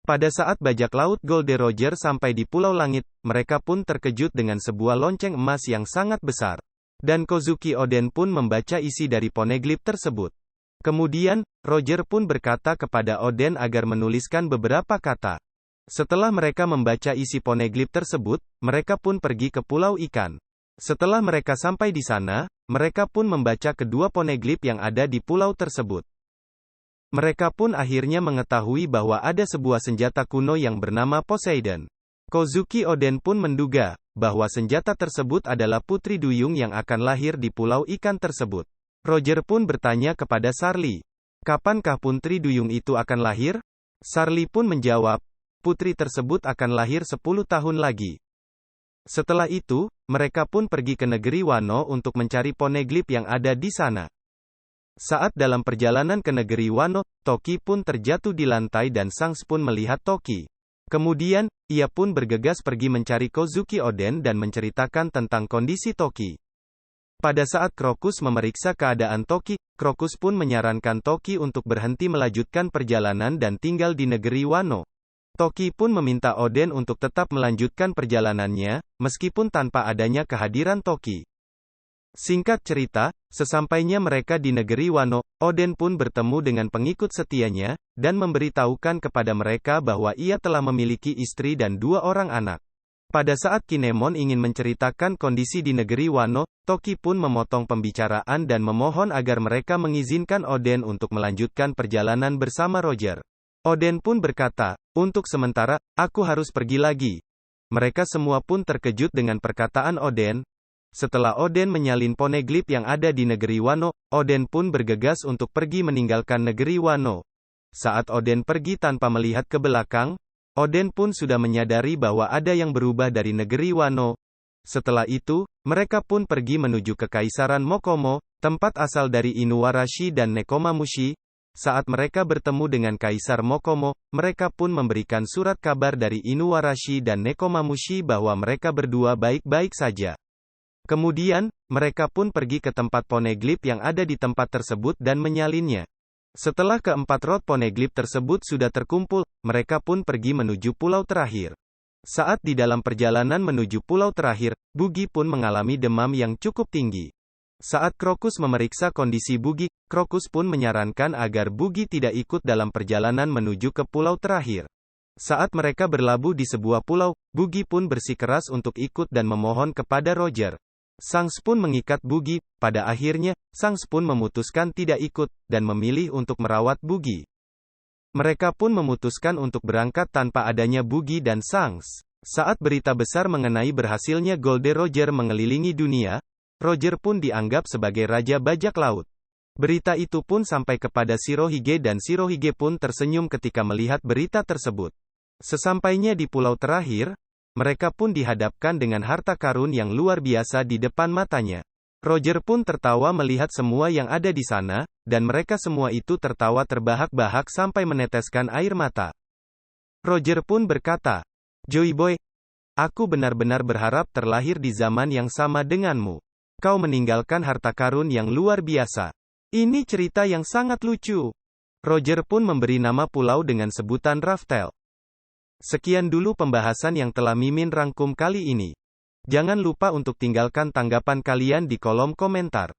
Pada saat bajak laut Goldie Roger sampai di Pulau Langit, mereka pun terkejut dengan sebuah lonceng emas yang sangat besar. Dan Kozuki Oden pun membaca isi dari poneglyph tersebut. Kemudian, Roger pun berkata kepada Oden agar menuliskan beberapa kata. Setelah mereka membaca isi poneglyph tersebut, mereka pun pergi ke Pulau Ikan. Setelah mereka sampai di sana, mereka pun membaca kedua poneglyph yang ada di pulau tersebut. Mereka pun akhirnya mengetahui bahwa ada sebuah senjata kuno yang bernama Poseidon. Kozuki Oden pun menduga bahwa senjata tersebut adalah Putri Duyung yang akan lahir di Pulau Ikan tersebut. Roger pun bertanya kepada Charlie, "Kapankah Putri Duyung itu akan lahir?" Charlie pun menjawab, "Putri tersebut akan lahir 10 tahun lagi." Setelah itu, mereka pun pergi ke negeri Wano untuk mencari poneglyph yang ada di sana. Saat dalam perjalanan ke negeri Wano, Toki pun terjatuh di lantai dan Shanks pun melihat Toki. Kemudian, ia pun bergegas pergi mencari Kozuki Oden dan menceritakan tentang kondisi Toki. Pada saat Crocus memeriksa keadaan Toki, Crocus pun menyarankan Toki untuk berhenti melanjutkan perjalanan dan tinggal di negeri Wano. Toki pun meminta Oden untuk tetap melanjutkan perjalanannya, meskipun tanpa adanya kehadiran Toki. Singkat cerita, sesampainya mereka di negeri Wano, Oden pun bertemu dengan pengikut setianya, dan memberitahukan kepada mereka bahwa ia telah memiliki istri dan 2 orang anak. Pada saat Kinemon ingin menceritakan kondisi di negeri Wano, Toki pun memotong pembicaraan dan memohon agar mereka mengizinkan Oden untuk melanjutkan perjalanan bersama Roger. Oden pun berkata, "Untuk sementara, aku harus pergi lagi." Mereka semua pun terkejut dengan perkataan Oden. Setelah Oden menyalin poneglyph yang ada di negeri Wano, Oden pun bergegas untuk pergi meninggalkan negeri Wano. Saat Oden pergi tanpa melihat ke belakang, Oden pun sudah menyadari bahwa ada yang berubah dari negeri Wano. Setelah itu, mereka pun pergi menuju ke Kaisaran Mokomo, tempat asal dari Inuarashi dan Nekomamushi. Saat mereka bertemu dengan Kaisar Mokomo, mereka pun memberikan surat kabar dari Inuarashi dan Nekomamushi bahwa mereka berdua baik-baik saja. Kemudian, mereka pun pergi ke tempat poneglyph yang ada di tempat tersebut dan menyalinnya. Setelah keempat rod poneglyph tersebut sudah terkumpul, mereka pun pergi menuju pulau terakhir. Saat di dalam perjalanan menuju pulau terakhir, Bugi pun mengalami demam yang cukup tinggi. Saat Crocus memeriksa kondisi Bugi, Crocus pun menyarankan agar Bugi tidak ikut dalam perjalanan menuju ke pulau terakhir. Saat mereka berlabuh di sebuah pulau, Bugi pun bersikeras untuk ikut dan memohon kepada Roger. Shanks pun mengikat Bugi. Pada akhirnya, Shanks pun memutuskan tidak ikut, dan memilih untuk merawat Bugi. Mereka pun memutuskan untuk berangkat tanpa adanya Bugi dan Shanks. Saat berita besar mengenai berhasilnya Goldie Roger mengelilingi dunia, Roger pun dianggap sebagai Raja Bajak Laut. Berita itu pun sampai kepada Shirohige dan Shirohige pun tersenyum ketika melihat berita tersebut. Sesampainya di pulau terakhir, mereka pun dihadapkan dengan harta karun yang luar biasa di depan matanya. Roger pun tertawa melihat semua yang ada di sana, dan mereka semua itu tertawa terbahak-bahak sampai meneteskan air mata. Roger pun berkata, "Joy Boy, aku benar-benar berharap terlahir di zaman yang sama denganmu. Kau meninggalkan harta karun yang luar biasa. Ini cerita yang sangat lucu." Roger pun memberi nama pulau dengan sebutan Raftel. Sekian dulu pembahasan yang telah Mimin rangkum kali ini. Jangan lupa untuk tinggalkan tanggapan kalian di kolom komentar.